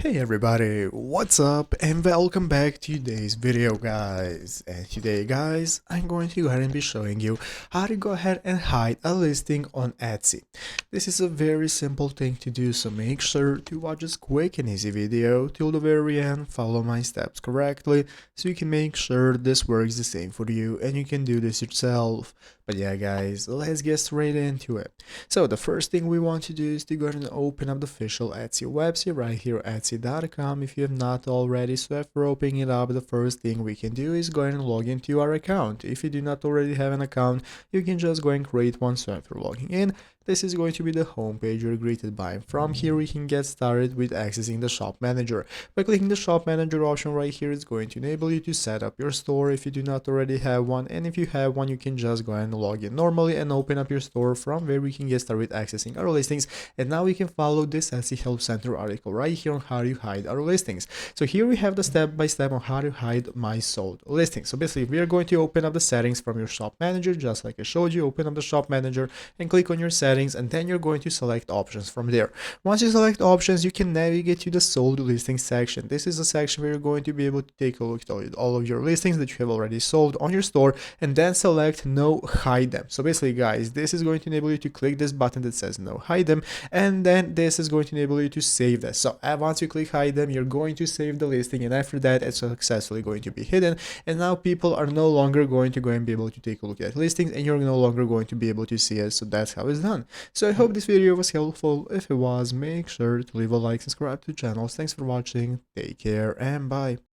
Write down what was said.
Hey everybody, what's up and welcome back to today's video guys. And today guys, I'm going to go ahead and be showing you how to go ahead and hide a listing on Etsy. This is a very simple thing to do, so make sure to watch this quick and easy video till the very end, follow my steps correctly so you can make sure this works the same for you and you can do this yourself. But yeah guys, let's get straight into it. So the first thing we want to do is to go ahead and open up the official Etsy website right here, etsy.com, if you have not already. So after opening it up, the first thing we can do is go ahead and log into our account. If you do not already have an account, you can just go and create one. So after logging in, this is going to be the home page you're greeted by. From here, we can get started with accessing the shop manager. By clicking the shop manager option right here, it's going to enable you to set up your store if you do not already have one. And if you have one, you can just go ahead and log in normally and open up your store, from where we can get started accessing our listings. And now we can follow this Etsy Help Center article right here on how to hide our listings. So here we have the step-by-step on how to hide my sold listings. So basically, we are going to open up the settings from your shop manager, just like I showed you. Open up the shop manager and click on your settings, and then you're going to select options from there. Once you select options, you can navigate to the sold listings section. This is a section where you're going to be able to take a look at all of your listings that you have already sold on your store, and then select no hide them. So basically guys, this is going to enable you to click this button that says no hide them, and then this is going to enable you to save this. So once you click hide them, you're going to save the listing, and after that it's successfully going to be hidden, and now people are no longer going to go and be able to take a look at listings, and you're no longer going to be able to see it. So that's how it's done. So I hope this video was helpful. If it was, make sure to leave a like, subscribe to the channel. Thanks for watching, take care, and bye.